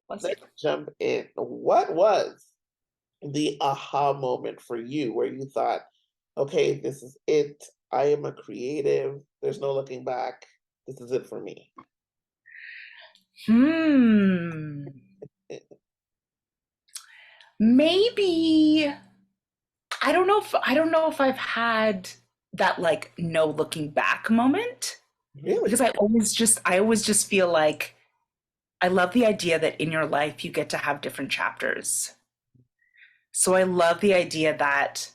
Bless you. let's jump in. What was the aha moment for you where you thought, okay, this is it. I am a creative. There's no looking back. This is it for me. Hmm. Maybe I don't know if I've had that like no looking back moment because Really? I always just feel like I love the idea that in your life you get to have different chapters. So I love the idea that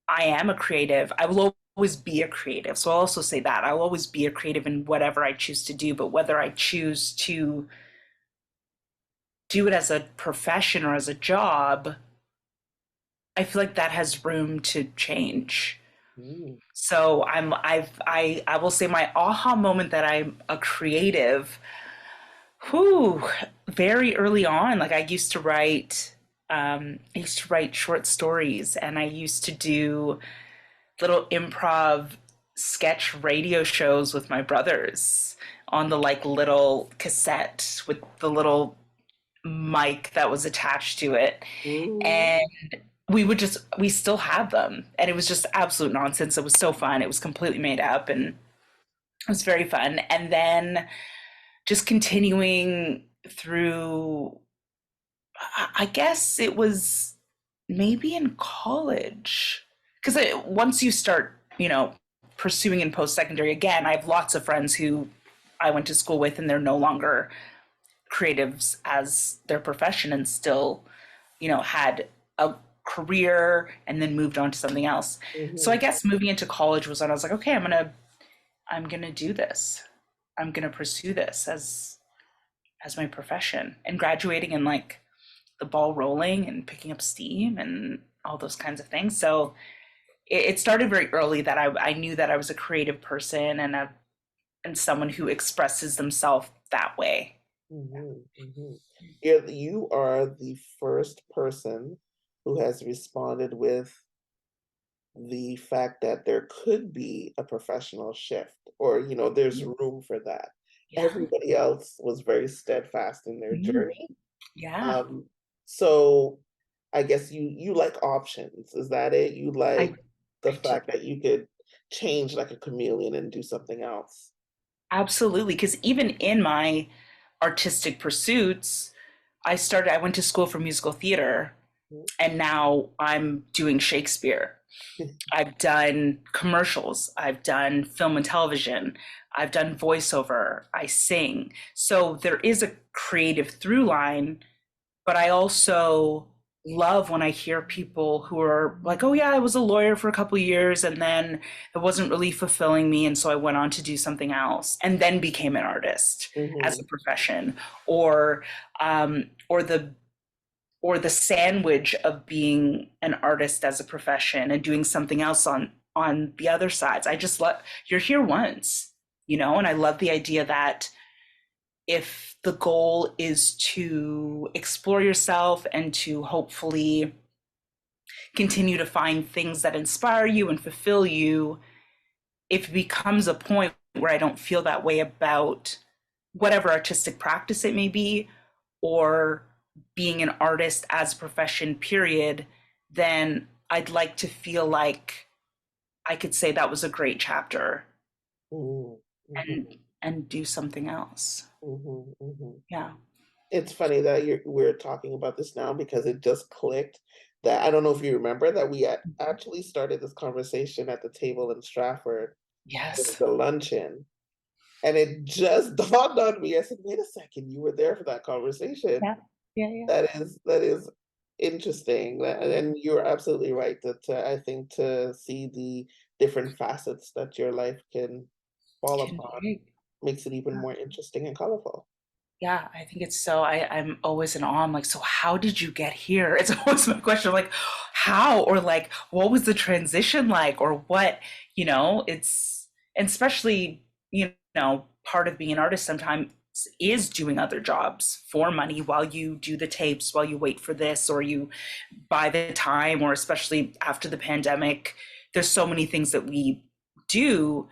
I am a creative. I will always be a creative. So I'll also say that I'll always be a creative in whatever I choose to do, but whether I choose to do it as a profession or as a job, I feel like that has room to change. Mm. So I will say my aha moment that I'm a creative, whew, very early on. Like I used to write short stories and I used to do little improv sketch radio shows with my brothers on the like little cassette with the little mic that was attached to it. Mm. And we still have them. And it was just absolute nonsense. It was so fun. It was completely made up and it was very fun. And then just continuing through, I guess it was maybe in college. Because once you start, pursuing in post secondary, again, I have lots of friends who I went to school with and they're no longer creatives as their profession and still, had a career and then moved on to something else. So I Mhm. guess moving into college was when I was like, okay, I'm gonna do this. I'm gonna pursue this as my profession and graduating and like the ball rolling and picking up steam and all those kinds of things. So it started very early that I knew that I was a creative person and someone who expresses themselves that way. Mhm. Mhm. You are the first person who has responded with the fact that there could be a professional shift or, there's room for that. Yeah. Everybody else was very steadfast in their Mm. journey. Yeah. Um, so I guess you like options. Is that it? You I like the I do. fact that you could change like a chameleon and do something else. Absolutely. Because even in my artistic pursuits, I went to school for musical theater and now I'm doing Shakespeare. I've done commercials, I've done film and television, I've done voiceover, I sing. So there is a creative through line, but I also love when I hear people who are like, "Oh yeah, I was a lawyer for a couple of years and then it wasn't really fulfilling me and so I went on to do something else and then became an artist as a Mhm. profession." Or or the sandwich of being an artist as a profession and doing something else on the other sides. I just love you're here once, and I love the idea that if the goal is to explore yourself and to hopefully continue to find things that inspire you and fulfill you, if it becomes a point where I don't feel that way about whatever artistic practice it may be, or being an artist as a profession, period, then I'd like to feel like I could say that was a great chapter Mhm. and Mhm. and do something else. Mhm. Mhm. Yeah. It's funny that we're talking about this now because it just clicked that I don't know if you remember that we had actually started this conversation at the table in Stratford. It was Yes. the luncheon. And it just dawned on me. I said, wait a second, you were there for that conversation. Yeah. Yeah. Yeah. That is interesting. And you're absolutely right that I think to see the different facets that your life can fall Can upon be. makes it even more interesting and colorful. Yeah, I think it's so I'm always in awe. I'm like, so how did you get here? It's always my question, like, how or like what was the transition like or what, it's and especially, part of being an artist sometimes is doing other jobs for money while you do the tapes, while you wait for this, or you buy the time, or especially after the pandemic, there's so many things that we do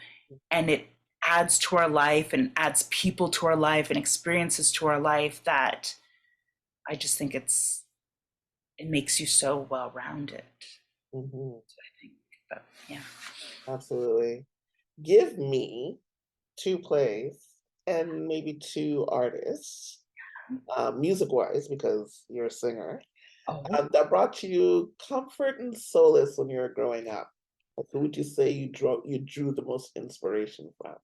and it adds to our life and adds people to our life and experiences to our life that I just think it makes you so well rounded. Hmm. So I think, but yeah. Absolutely. Give me two plays and maybe two artists, music wise, because you're a singer, Oh, that brought you comfort and solace when you were growing up. Like, who would you say you drew the most inspiration from?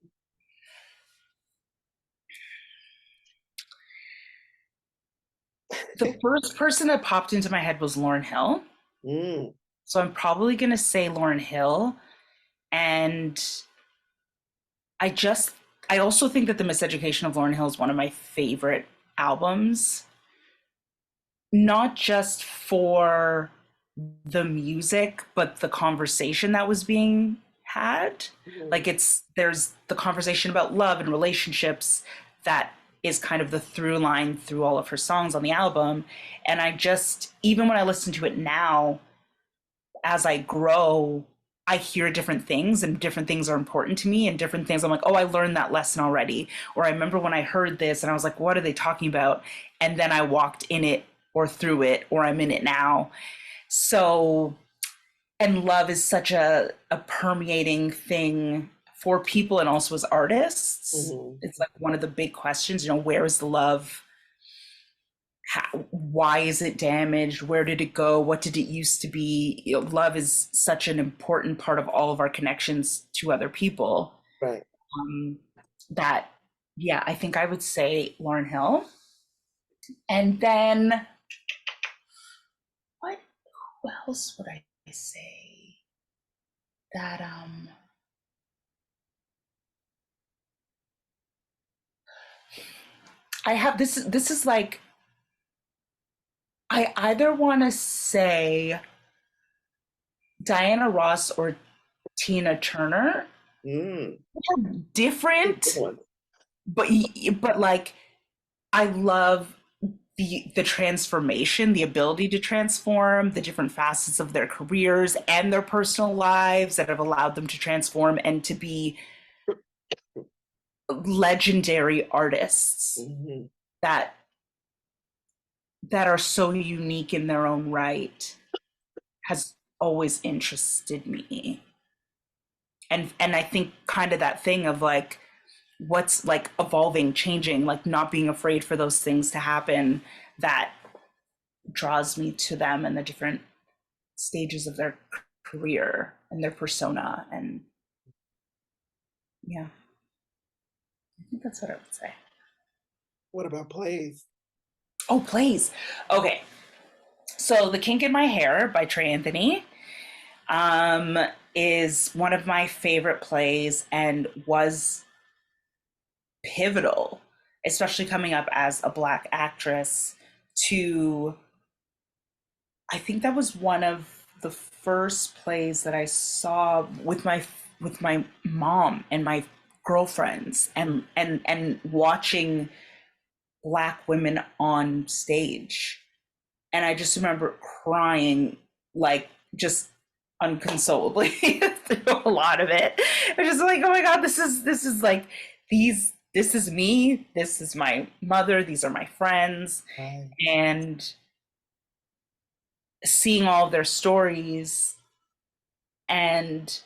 the first person that popped into my head was Lauryn Hill. Mm, So I'm probably going to say Lauryn Hill. And I just, I also think that The Miseducation of Lauryn Hill is one of my favorite albums, not just for the music, but the conversation that was being had. mhm, Like there's the conversation about love and relationships that is kind of the through line through all of her songs on the album. And I just, even when I listen to it now, as I grow, I hear different things and different things are important to me and different things I'm like, oh, I learned that lesson already. Or I remember when I heard this and I was like, what are they talking about? And then I walked in it or through it or I'm in it now. So, and love is such a permeating thing for people and also as artists. mhm. It's like one of the big questions, where is the love? Why is it damaged? Where did it go? What did it used to be? Love is such an important part of all of our connections to other people. Right. Um, that, yeah, I think I would say Lauryn Hill. And then what? Who else would I say? That I have this. This is like I either want to say Diana Ross or Tina Turner. Mm. Two good Different, ones. but like I love the transformation, the ability to transform, the different facets of their careers and their personal lives that have allowed them to transform and to be legendary artists Mhm. that are so unique in their own right has always interested me. And I think kind of that thing of like what's like evolving, changing, like not being afraid for those things to happen, that draws me to them and the different stages of their career and their persona. And yeah, I think that's what I would say. What about plays? Oh, plays. Okay. So The Kink in My Hair by Trey Anthony um, is one of my favorite plays and was pivotal, especially coming up as a Black actress, to, I think that was one of the first plays that I saw with my mom and my girlfriends and watching Black women on stage. And I just remember crying like just unconsolably through a lot of it. I'm just like, oh my God, this is like this is me, this is my mother, these are my friends. Right. And seeing all of their stories and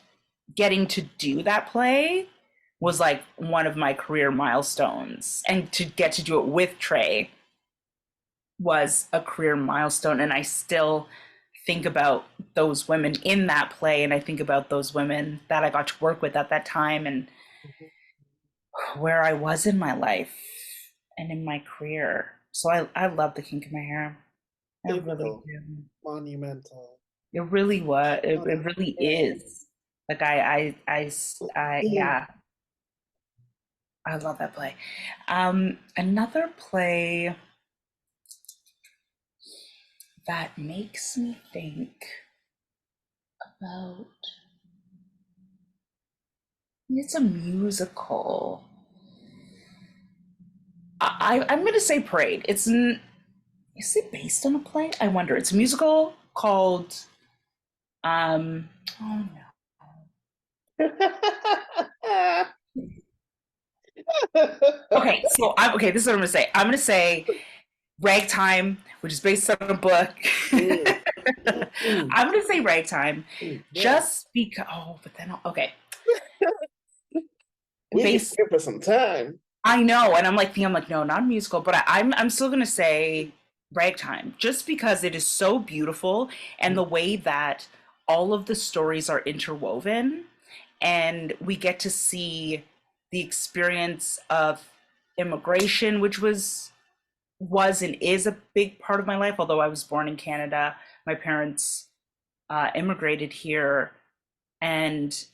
getting to do that play was like one of my career milestones. And to get to do it with Trey was a career milestone. And I still think about those women in that play. And I think about those women that I got to work with at that time and Mhm. where I was in my life and in my career. So I love The Kink in My Hair. I really Pivotal, do. monumental. It really was. No, It that's really great. is. Like yeah, I love that play. Another play that makes me think about. It's a musical. I'm going to say Parade. Is it based on a play? I wonder. It's a musical called. Oh no. Okay, so I'm okay. This is what I'm going to say. I'm going to say Ragtime, which is based on a book. Mm, mm, mm, I'm gonna say Ragtime, yeah. just because. Oh, but then okay, We can based. skip for some time. I know, and I'm like, no, not a musical, but I'm still gonna say Ragtime, just because it is so beautiful, and the way that all of the stories are interwoven, and we get to see the experience of immigration, which was and is a big part of my life. Although I was born in Canada, my parents immigrated here, and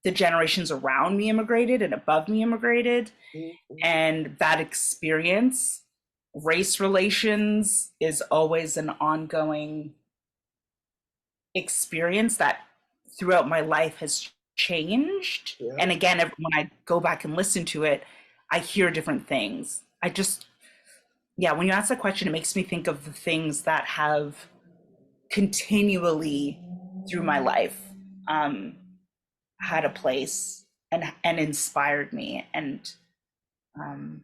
the generations around me immigrated and above me immigrated. Mm-hmm. And that experience, race relations, is always an ongoing experience that throughout my life has changed. Yeah. And again, when I go back and listen to it, I hear different things. Yeah, when you ask that question, it makes me think of the things that have continually through my life um, had a place and inspired me. And um,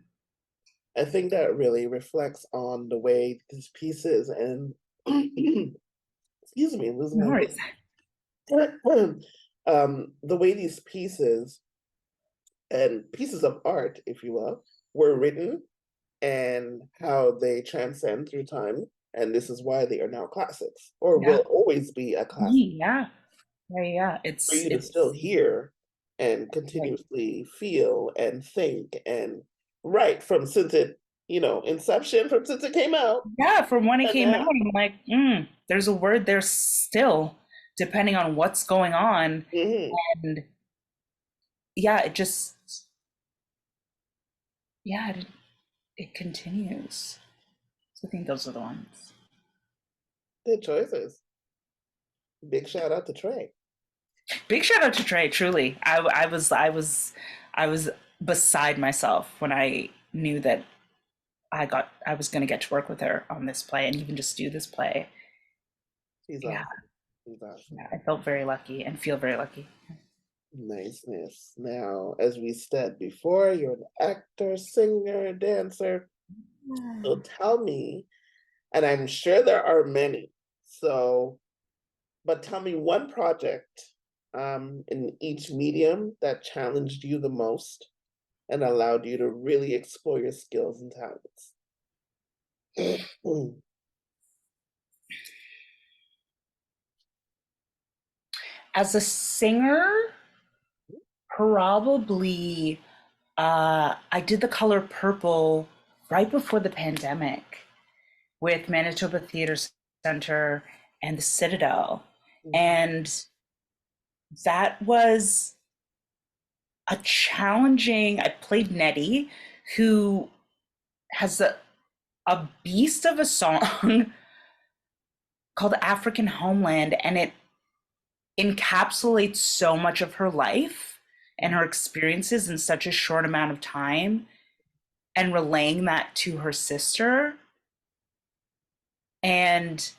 I think that really reflects on the way these pieces and excuse me, I'm losing no my worries. voice. The way these pieces and pieces of art, if you will, were written and how they transcend through time. And this is why they are now classics, or Yeah, will always be a classic yeah, yeah. for It's you to still it's hear and like, continuously feel and think and write from since it, inception, from since it came out yeah. From when it and came out, now. I'm like, there's a word there still, depending on what's going on, Hmm. and yeah, it just yeah, it continues. So I think those are the ones. Good choices. Big shout out to Trey. Big shout out to Trey. Truly, I was beside myself when I knew that I was going to get to work with her on this play and even just do this play. He's Yeah, awesome. He's awesome. yeah, I felt very lucky and feel very lucky. Niceness. Now, as we said before, you're an actor, singer, dancer. So tell me, and I'm sure there are many. So, but tell me one project in each medium that challenged you the most and allowed you to really explore your skills and talents. As a singer, probably I did The Color Purple right before the pandemic with Manitoba Theatre Center and the Citadel. And that was a challenging. I played Nettie, who has a beast of a song called African Homeland, and it encapsulates so much of her life and her experiences in such a short amount of time, and relaying that to her sister. And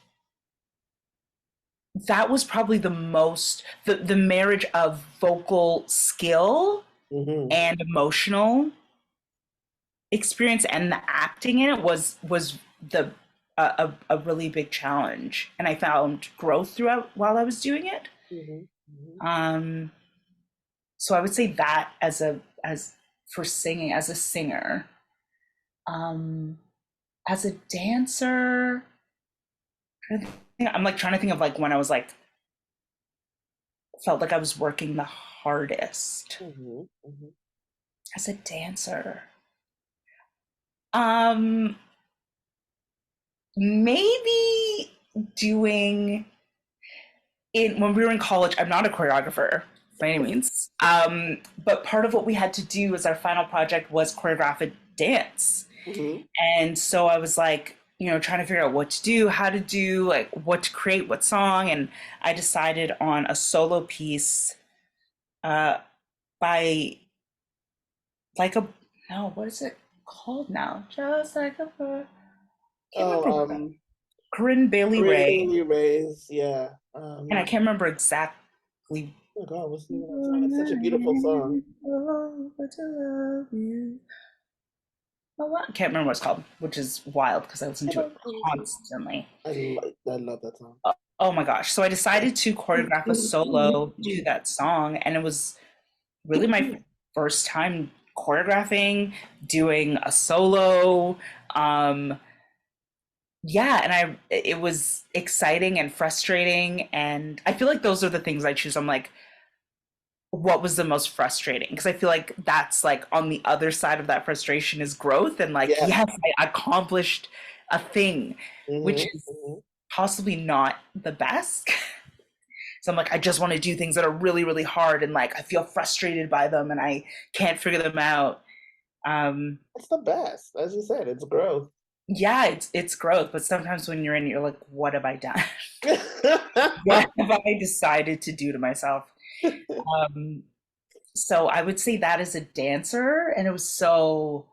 that was probably the marriage of vocal skill Mm-hmm. and emotional experience and the acting in it was the a really big challenge, and I found growth throughout while I was doing it. Mm-hmm. Mm-hmm. um so I would say that as for singing, as a singer. um as a dancer, I'm like trying to think of like when I was like felt like I was working the hardest Mm-hmm. Mm-hmm. as a dancer. um Maybe doing in when we were in college. I'm not a choreographer by any means, but part of what we had to do as our final project was choreograph a dance. Mm-hmm. And so I was like, trying to figure out what to do, how to do, like what to create, what song. And I decided on a solo piece uh, by like a, no, what is it called now? Just like a bird. Can't Oh, remember. Corinne Bailey Corinne Ray. Bailey Ray's, yeah. And I can't remember exactly. Oh my God, what's the name of that song? It's such a beautiful song. Oh, wow. I can't remember what it's called, which is wild because I listen I to it don't honestly. constantly. I love that song. Oh my gosh. So I decided to choreograph a solo to that song, and it was really my first time choreographing, doing a solo. Um, yeah, and it was exciting and frustrating, and I feel like those are the things I choose. I'm like, what was the most frustrating? Because I feel like that's like on the other side of that frustration is growth, and like, Yes. yes, I accomplished a thing, which Hmm. is Hmm. possibly not the best. So I'm like, I just want to do things that are really, really hard, and like I feel frustrated by them and I can't figure them out. Um, It's the best, as you said. It's growth. yeah, it's growth, but sometimes when you're in it, you're like, what have I done? What have I decided to do to myself? Um, so I would say that as a dancer, and it was so,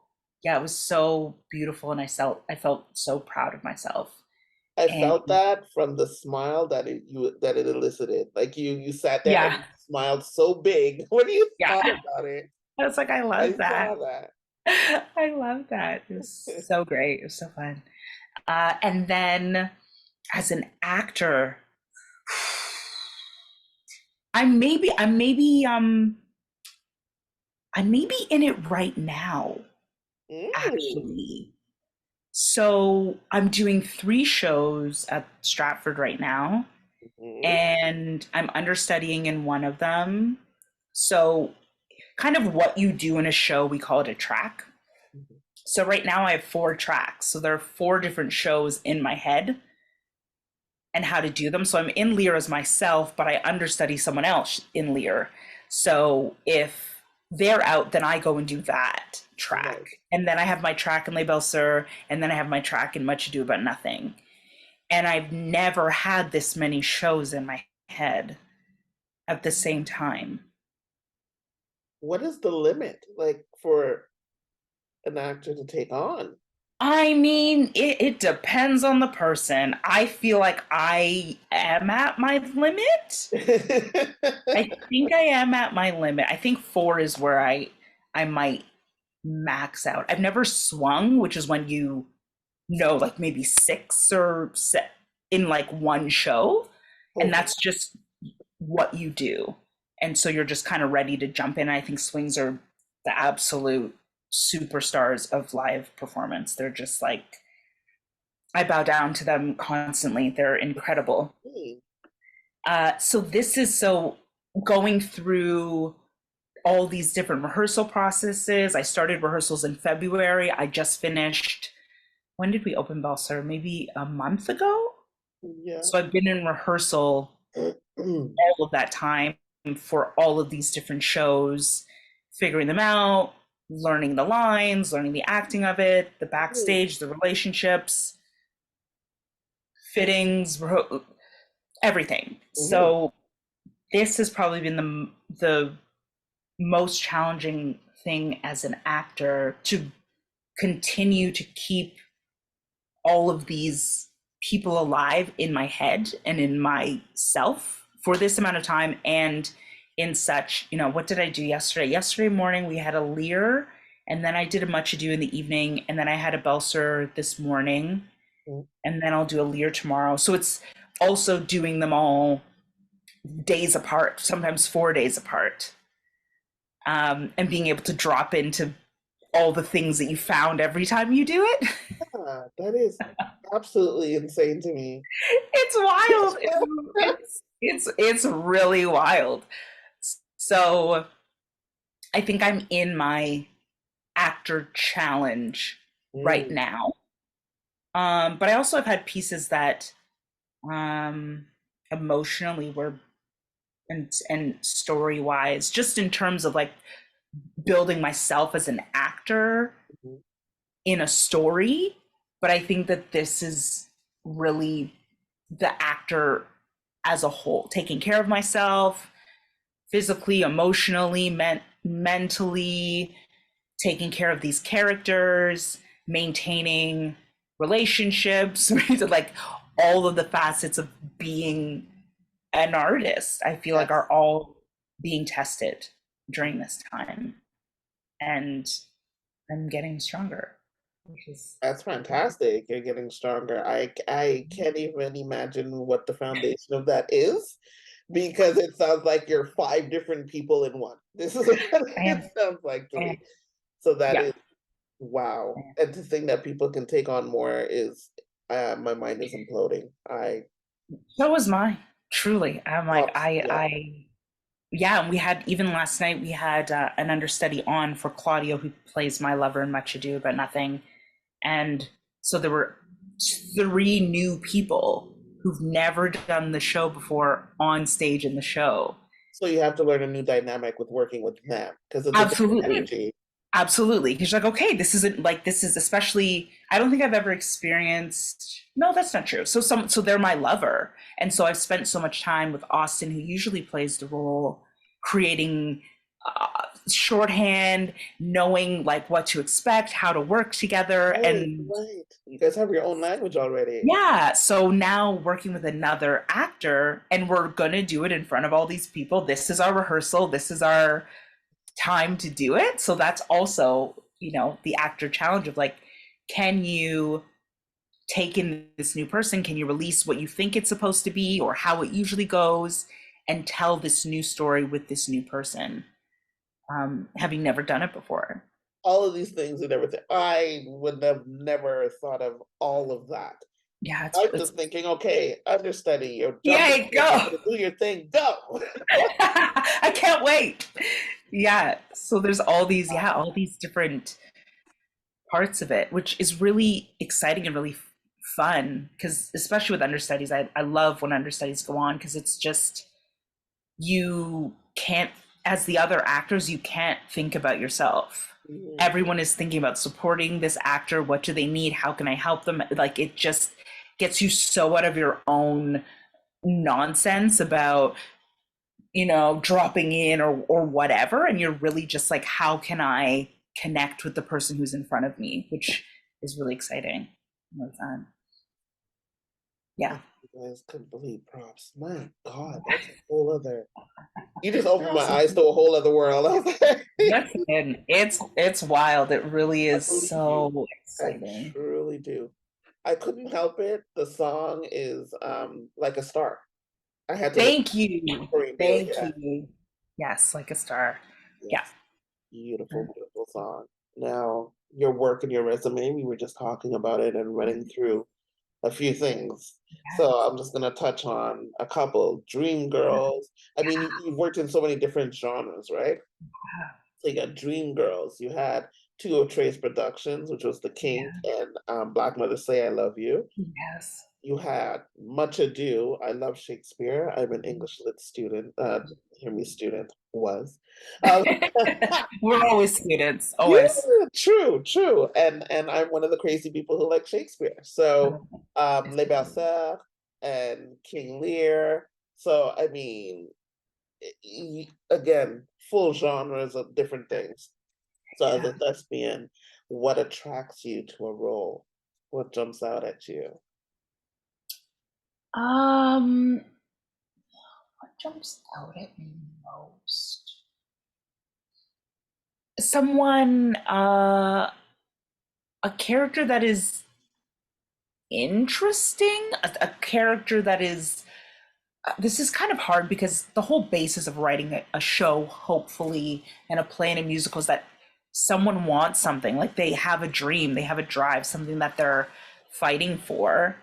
yeah, it was so beautiful, and I felt so proud of myself. I And felt that from the smile that it elicited. Like you sat there and yeah, you smiled so big when you yeah, thought about it. I was like, I love I that. saw that. I love that. It was so great. It was so fun. And then as an actor, I'm maybe in it right now, Mm. actually. So I'm doing 3 shows at Stratford right now, Mhm. and I'm understudying in one of them. So kind of what you do in a show, we call it a track. Mhm. So right now I have 4 tracks. So there are 4 different shows in my head and how to do them. So I'm in Lear as myself, but I understudy someone else in Lear. So if they're out, then I go and do that track. Nice. And then I have my track in Les Belles Sœurs, and then I have my track in Much Ado About Nothing. And I've never had this many shows in my head at the same time. What is the limit like for an actor to take on? I mean, it depends on the person. I feel like I am at my limit. I think I am at my limit. I think 4 is where I might max out. I've never swung, which is when you know like maybe 6 or 7 in like one show, Oh, and that's wow. just what you do. And so you're just kind of ready to jump in. I think swings are the absolute superstars of live performance. They're just like I bow down to them constantly. They're incredible. Mm. So this is so going through all these different rehearsal processes. I started rehearsals in February. I just finished. When did we open Balsar? Maybe a month ago. Yeah. So I've been in rehearsal all of that time for all of these different shows, figuring them out, learning the lines, learning the acting of it, the Mm. backstage, the relationships, fittings, everything. Mhm. So this has probably been the most challenging thing as an actor to continue to keep all of these people alive in my head and in myself for this amount of time and in such, what did I do yesterday? Yesterday morning we had a Lear, and then I did a Much Ado in the evening, and then I had a Belser this morning, Mm. and then I'll do a Lear tomorrow. So it's also doing them all days apart, sometimes 4 days apart, and being able to drop into all the things that you found every time you do it. Yeah, that is absolutely insane to me. It's wild. It's really wild. So I think I'm in my actor challenge right Mm. now. But I also have had pieces that um emotionally were and story wise, just in terms of like building myself as an actor Mhm. in a story. But I think that this is really the actor as a whole, taking care of myself physically, emotionally, mentally, taking care of these characters, maintaining relationships, like all of the facets of being an artist, I feel like Yes. are all being tested during this time. And I'm getting stronger. which is That's fantastic. You're getting stronger. I can't even imagine what the foundation of that is because it sounds like you're five different people in one. This is what I it am, sounds like to I me. am, So that yeah. is wow. And to think that people can take on more is my mind is imploding. I So was mine, truly. I'm like, props, yeah. yeah, and we had, even last night, we had an understudy on for Claudio, who plays my lover in Much Ado About Nothing. And so there were three new people who've never done the show before on stage in the show. So you have to learn a new dynamic with working with them because it's a different Absolutely. energy. Absolutely. Because you're like, okay, this isn't like, this is especially, I don't think I've ever experienced, no, that's not true. So they're my lover. And so I've spent so much time with Austin, who usually plays the role, creating shorthand, knowing like what to expect, how to work together. Right, And right. You guys have your own language already. yeah, so now working with another actor, and we're gonna do it in front of all these people. This is our rehearsal. This is our time to do it. So that's also, the actor challenge of like, can you take in this new person? Can you release what you think it's supposed to be or how it usually goes and tell this new story with this new person, having never done it before? All of these things and everything. I would have never thought of all of that. Yeah, I'm it's just thinking, okay, understudy, you're jumping yeah, in, you're go. gonna do your thing, go. I can't wait. Yeah. So there's all these different parts of it, which is really exciting and really fun. Because especially with understudies, I love when understudies go on because it's just, you can't, as the other actors, you can't think about yourself. Mhm. Everyone is thinking about supporting this actor. What do they need? How can I help them? Like, it just gets you so out of your own nonsense about, dropping in or whatever. And you're really just like, how can I connect with the person who's in front of me, which is really exciting. Really fun. Yeah. You guys complete props. My God, that's a whole other. You just opened my eyes to a whole other world. I was like, Listen, it's wild. It really I is believe you. so I exciting. truly do. I couldn't help it. The song is like a star. I had to look Thank you. for it, Bailey. Thank Yeah. you. Yes, like a star. Yeah. Yes. Beautiful, beautiful song. Now, your work and your resume, we were just talking about it and running through a few things. So I'm just gonna touch on a couple. Dream Girls. I mean, you've worked in so many different genres, right? So you got Dream Girls. You had two of Trey's productions, which was The King Yeah. and Black Mother Say I Love You. Yes. You had Much Ado. I love Shakespeare. I'm an English lit student. Hear me, student was. Um, We're always students, yeah, always. true, true. And I'm one of the crazy people who like Shakespeare. So Les Berceurs and King Lear. So I mean, again, full genres of different things. So as a Yeah. thespian, what attracts you to a role? What jumps out at you? Um, what jumps out at me most? Someone, a character that is interesting, a character that is, this is kind of hard because the whole basis of writing a show, hopefully, and a play and a musical is that someone wants something, like they have a dream, they have a drive, something that they're fighting for.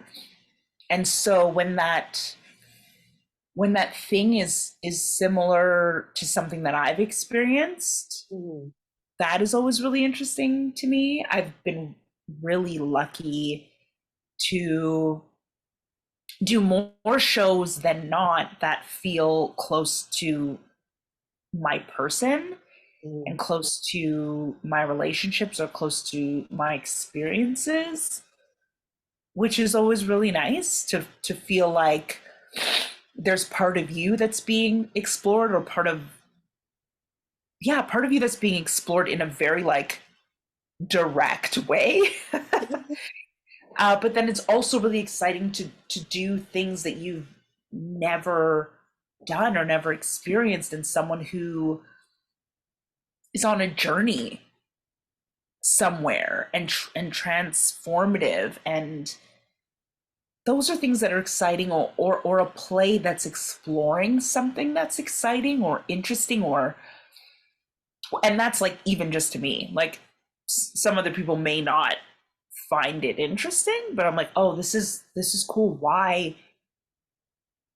And so when that thing is similar to something that I've experienced, Mhm. that is always really interesting to me. I've been really lucky to do more shows than not that feel close to my person and Mhm. close to my relationships or close to my experiences, which is always really nice to feel like there's part of you that's being explored, or part of you that's being explored in a very like direct way. But then it's also really exciting to do things that you've never done or never experienced, and someone who is on a journey somewhere and transformative, and those are things that are exciting, or a play that's exploring something that's exciting or interesting, or and that's like even just to me, like some other people may not find it interesting, but I'm like, oh, this is cool. Why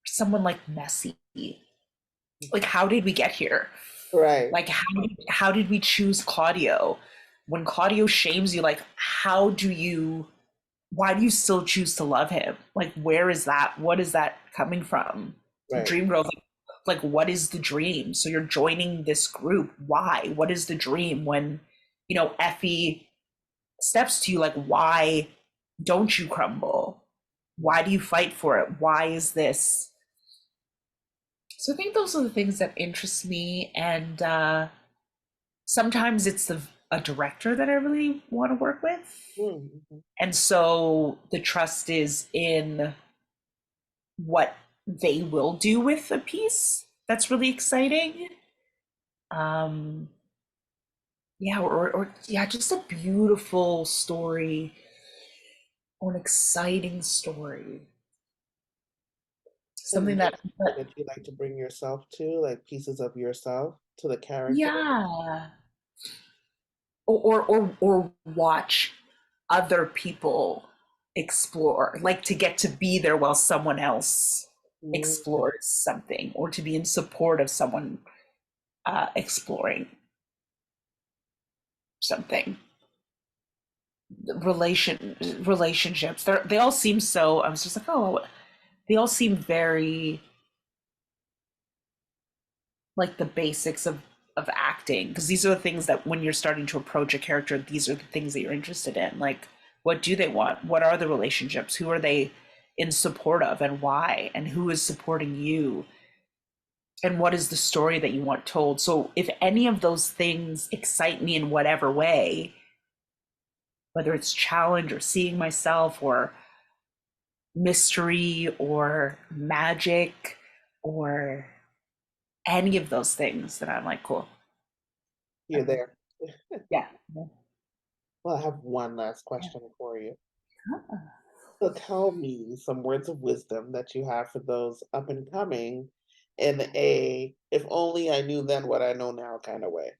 someone like Messy? Like, how did we get here? Right. Like, how did we choose Claudio? When Claudio shames you, like, why do you still choose to love him? Like, where is that? What is that coming from? Right. Dream growth, like what is the dream? So you're joining this group. Why? What is the dream when, Effie steps to you, like, why don't you crumble? Why do you fight for it? Why is this? So I think those are the things that interest me, and sometimes it's a director that I really want to work with, Mm-hmm. and so the trust is in what they will do with a piece that's really exciting. Um, yeah, or yeah, just a beautiful story or an exciting story. And Something is there that, something that you like to bring yourself to, like pieces of yourself to the character? yeah, or watch other people explore, like to get to be there while someone else Mm, explores something, or to be in support of someone exploring something. Relationships, they all seem so, I was just like, oh, they all seem very like the basics of acting, because these are the things that when you're starting to approach a character, these are the things that you're interested in. Like, what do they want? What are the relationships? Who are they in support of, and why? And who is supporting you? And what is the story that you want told? So if any of those things excite me in whatever way, whether it's challenge or seeing myself or mystery or magic or any of those things, then I'm like, cool. you're there. Yeah. Well, I have one last Yeah. question for you. So tell me some words of wisdom that you have for those up and coming in a if only I knew then what I know now kind of way.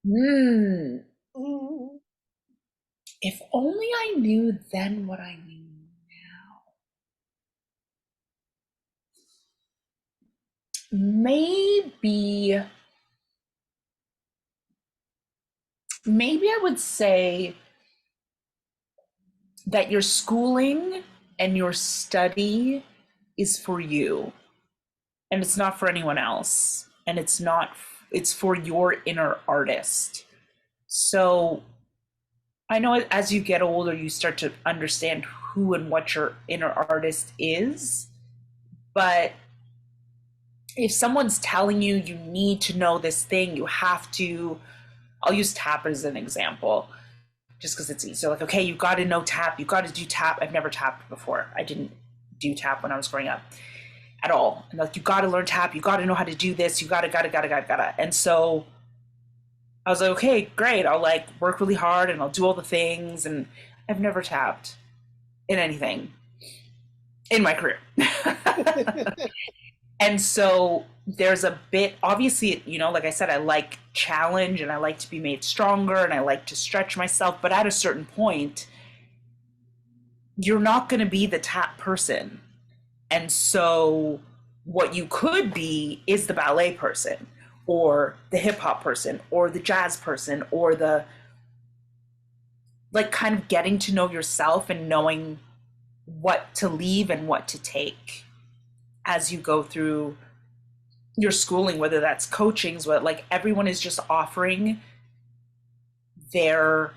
Hmm. Mm, If only I knew then what I knew now. Maybe, maybe I would say that your schooling and your study is for you, and it's not for anyone else. And it's for your inner artist. So I know as you get older, you start to understand who and what your inner artist is. But if someone's telling you you need to know this thing, you have to, I'll use tap as an example, just because it's easy. So like, okay, you got to know tap, you got to do tap. I've never tapped before. I didn't do tap when I was growing up at all. And like, you got to learn tap, you got to know how to do this, you got to, got to, got to, got to, got to. And so I was like, okay, great. I'll like work really hard and I'll do all the things. And I've never tapped in anything in my career. And so there's a bit, obviously, like I said, I like challenge and I like to be made stronger and I like to stretch myself. But at a certain point, you're not going to be the tap person. And so what you could be is the ballet person or the hip hop person or the jazz person, or the, like, kind of getting to know yourself and knowing what to leave and what to take as you go through your schooling, whether that's coachings, what, like, everyone is just offering their,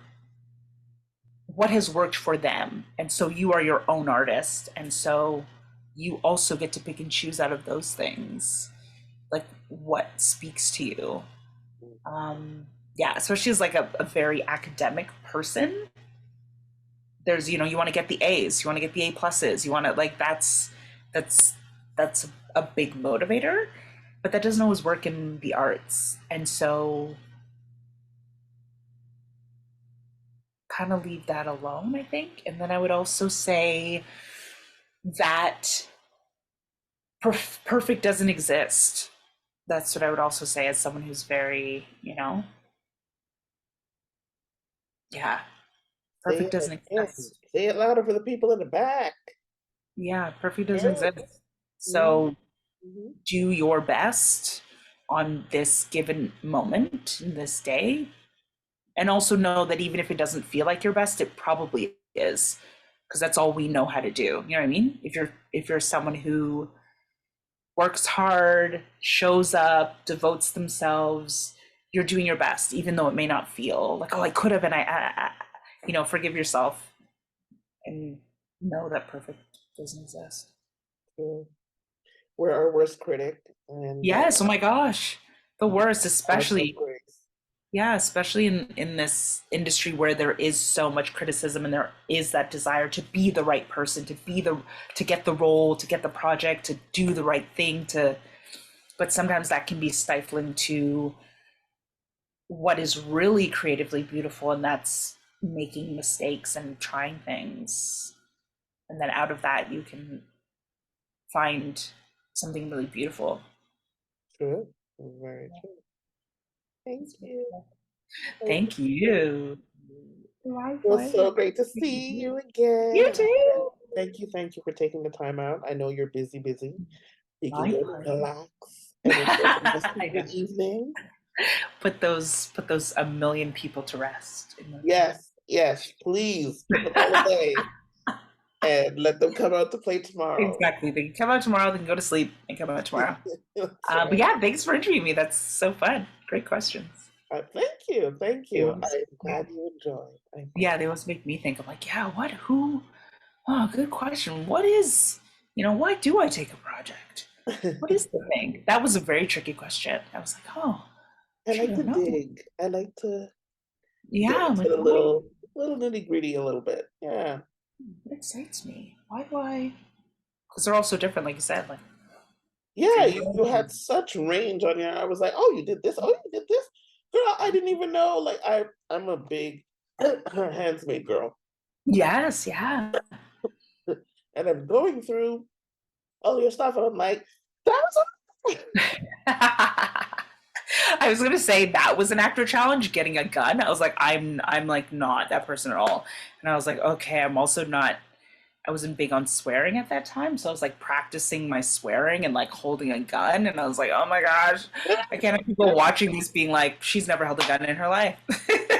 what has worked for them. And so you are your own artist. And so you also get to pick and choose out of those things, like what speaks to you. Yeah, especially as like a very academic person. There's, you want to get the A's, you want to get the A pluses, you want to, like, that's that's a big motivator, but that doesn't always work in the arts. And so kind of leave that alone, I think. And then I would also say that perfect doesn't exist. That's what I would also say as someone who's very, yeah, Say perfect it doesn't again. exist. Say it louder for the people in the back. Yeah, perfect doesn't Yeah. exist. Mhm. So Mhm. do your best on this given moment, in this day, and also know that even if it doesn't feel like your best, it probably is, because that's all we know how to do. You know what I mean? If you're someone who works hard, shows up, devotes themselves, you're doing your best, even though it may not feel like, oh, I could have, and forgive yourself and know that perfect doesn't exist. Yeah. We're our worst critic, and Yes, oh my gosh. The worst, also especially, grace. yeah, especially in this industry where there is so much criticism and there is that desire to be the right person, to get the role, to get the project, to do the right thing, but sometimes that can be stifling to what is really creatively beautiful, and that's making mistakes and trying things. And then out of that you can find something really beautiful. True. Very true. Thank you. Thank Thank you. you. It was Likewise. so great to see you You again. too. Thank you for taking the time out. I know you're busy, busy. You can go Likewise. relax and enjoy the rest of I the know. evening. Put those a million people to rest Yes, yes, please put them all away and let them come out to play tomorrow. exactly. They can come out tomorrow, they can go to sleep and come out tomorrow. That's But right. yeah, thanks for interviewing me. That's so fun. Great questions. Thank you. Thank They you. always, I'm glad you enjoyed. I'm yeah, they always make me think. I'm like, yeah, what, who? Oh, good question. What is, why do I take a project? What is the thing? That was a very tricky question. I was like, oh, I I like to don't know. dig. I like to get Yeah, I'm into like, the why? little nitty gritty a little bit. Yeah. What excites me? Why do I? Because they're all so different, like you said. Like Yeah, you dreaming. had such range on your I was like, oh, you did this. Oh, you did this. Girl, I didn't even know. Like I'm a big handsmaid girl. Yes, yeah. And I'm going through all your stuff and I'm like, that was I was gonna say that was an actor challenge, getting a gun. I was like, I'm like not that person at all. And I was like, okay, I'm also not. I wasn't big on swearing at that time, so I was like practicing my swearing and like holding a gun. And I was like, oh my gosh, I can't have people watching this being like, she's never held a gun in her life.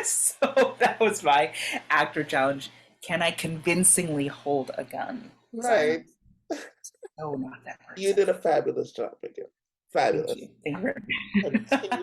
So that was my actor challenge. Can I convincingly hold a gun? Because I'm right. so not that You person. did a fabulous job again. Thank Fabulous. you. Thank you very much. Continue